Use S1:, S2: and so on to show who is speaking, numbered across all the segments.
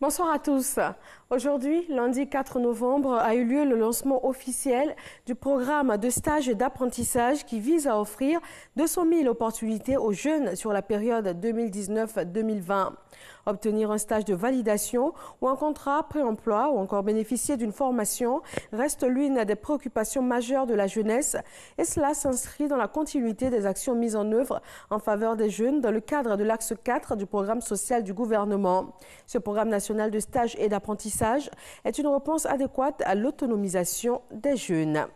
S1: Bonsoir à tous. Aujourd'hui, lundi 4 novembre, a eu lieu le lancement officiel du programme de stage et d'apprentissage qui vise à offrir 200 000 opportunités aux jeunes sur la période 2019-2020. Obtenir un stage de validation ou un contrat pré-emploi ou encore bénéficier d'une formation reste l'une des préoccupations majeures de la jeunesse et cela s'inscrit dans la continuité des actions mises en œuvre en faveur des jeunes dans le cadre de l'axe 4 du programme social du gouvernement. Ce programme national de stage et d'apprentissage est une réponse adéquate à l'autonomisation des jeunes.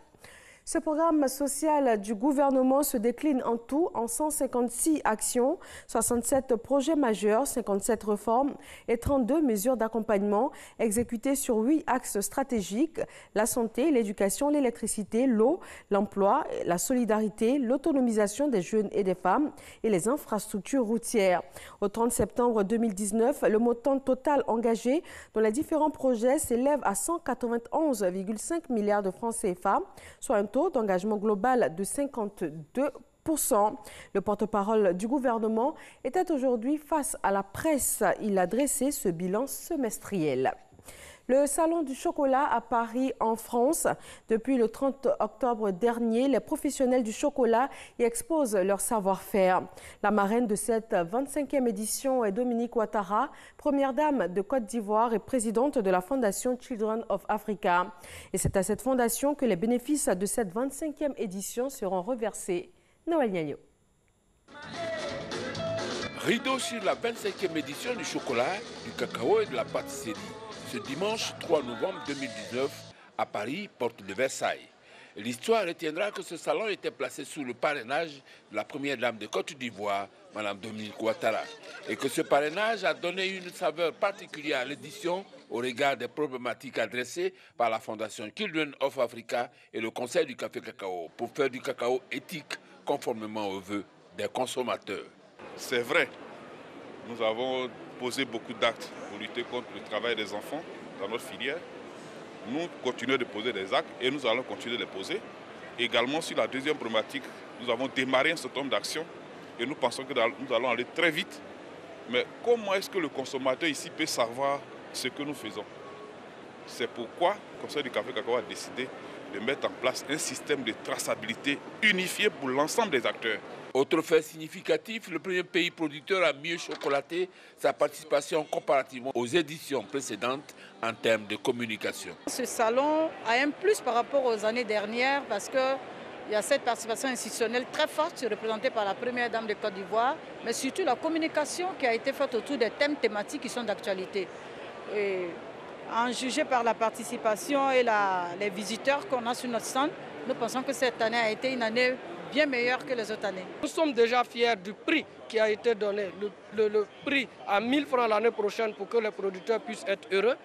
S1: Ce programme social du gouvernement se décline en tout en 156 actions, 67 projets majeurs, 57 réformes et 32 mesures d'accompagnement exécutées sur 8 axes stratégiques, la santé, l'éducation, l'électricité, l'eau, l'emploi, la solidarité, l'autonomisation des jeunes et des femmes et les infrastructures routières. Au 30 septembre 2019, le montant total engagé dans les différents projets s'élève à 191,5 milliards de francs CFA, soit un taux d'engagement global de 52%. Le porte-parole du gouvernement était aujourd'hui face à la presse. Il a dressé ce bilan semestriel. Le Salon du chocolat à Paris, en France. Depuis le 30 octobre dernier, les professionnels du chocolat y exposent leur savoir-faire. La marraine de cette 25e édition est Dominique Ouattara, première dame de Côte d'Ivoire et présidente de la fondation Children of Africa. Et c'est à cette fondation que les bénéfices de cette 25e édition seront reversés. Noël Niagno.
S2: Rideau sur la 25e édition du chocolat, du cacao et de la pâtisserie. Ce dimanche 3 novembre 2019, à Paris, porte de Versailles. L'histoire retiendra que ce salon était placé sous le parrainage de la première dame de Côte d'Ivoire, Mme Dominique Ouattara, et que ce parrainage a donné une saveur particulière à l'édition au regard des problématiques adressées par la Fondation Children of Africa et le Conseil du café cacao pour faire du cacao éthique conformément aux vœux des consommateurs.
S3: C'est vrai, nous avons posé beaucoup d'actes pour lutter contre le travail des enfants dans notre filière. Nous continuons de poser des actes et nous allons continuer de les poser. Également sur la deuxième problématique, nous avons démarré un certain nombre d'actions et nous pensons que nous allons aller très vite. Mais comment est-ce que le consommateur ici peut savoir ce que nous faisons? C'est pourquoi le Conseil du café cacao a décidé de mettre en place un système de traçabilité unifié pour l'ensemble des acteurs.
S2: Autre fait significatif, le premier pays producteur a mieux chocolaté sa participation comparativement aux éditions précédentes en termes de communication.
S4: Ce salon a un plus par rapport aux années dernières parce qu'il y a cette participation institutionnelle très forte représentée par la première dame de Côte d'Ivoire, mais surtout la communication qui a été faite autour des thèmes thématiques qui sont d'actualité. En juger par la participation et les visiteurs qu'on a sur notre stand, nous pensons que cette année a été une année bien meilleure que les autres années.
S5: Nous sommes déjà fiers du prix qui a été donné, le prix à 1000 francs l'année prochaine pour que les producteurs puissent être heureux.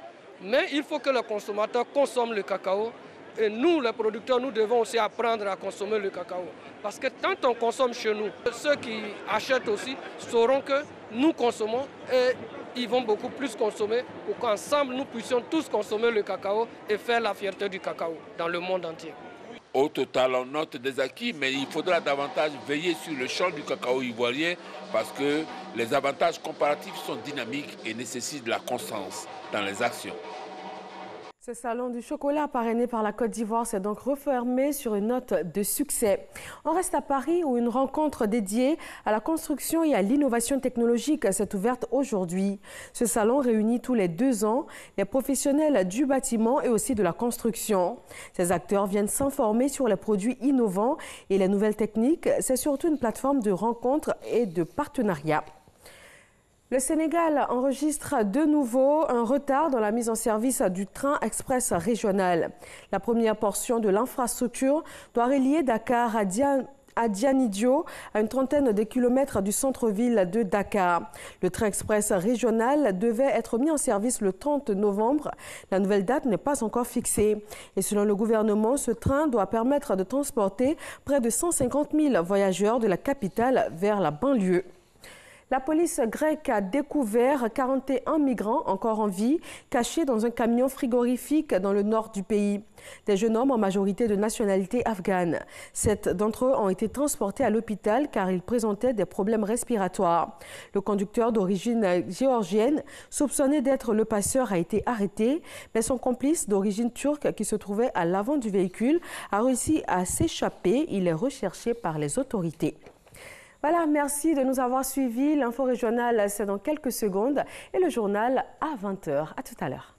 S5: Mais il faut que les consommateurs consomment le cacao. Et nous, les producteurs, nous devons aussi apprendre à consommer le cacao. Parce que tant on consomme chez nous, ceux qui achètent aussi sauront que nous consommons et ils vont beaucoup plus consommer pour qu'ensemble nous puissions tous consommer le cacao et faire la fierté du cacao dans le monde entier.
S2: Au total, on note des acquis, mais il faudra davantage veiller sur le champ du cacao ivoirien parce que les avantages comparatifs sont dynamiques et nécessitent de la constance dans les actions.
S1: Ce salon du chocolat parrainé par la Côte d'Ivoire s'est donc refermé sur une note de succès. On reste à Paris où une rencontre dédiée à la construction et à l'innovation technologique s'est ouverte aujourd'hui. Ce salon réunit tous les 2 ans les professionnels du bâtiment et aussi de la construction. Ces acteurs viennent s'informer sur les produits innovants et les nouvelles techniques. C'est surtout une plateforme de rencontres et de partenariats. Le Sénégal enregistre de nouveau un retard dans la mise en service du train express régional. La première portion de l'infrastructure doit relier Dakar à Dianidio, à une trentaine de kilomètres du centre-ville de Dakar. Le train express régional devait être mis en service le 30 novembre. La nouvelle date n'est pas encore fixée. Et selon le gouvernement, ce train doit permettre de transporter près de 150 000 voyageurs de la capitale vers la banlieue. La police grecque a découvert 41 migrants encore en vie, cachés dans un camion frigorifique dans le nord du pays. Des jeunes hommes en majorité de nationalité afghane. 7 d'entre eux ont été transportés à l'hôpital car ils présentaient des problèmes respiratoires. Le conducteur d'origine géorgienne, soupçonné d'être le passeur, a été arrêté, mais son complice d'origine turque qui se trouvait à l'avant du véhicule a réussi à s'échapper. Il est recherché par les autorités. Voilà, merci de nous avoir suivis. L'info régionale, c'est dans quelques secondes et le journal à 20h. À tout à l'heure.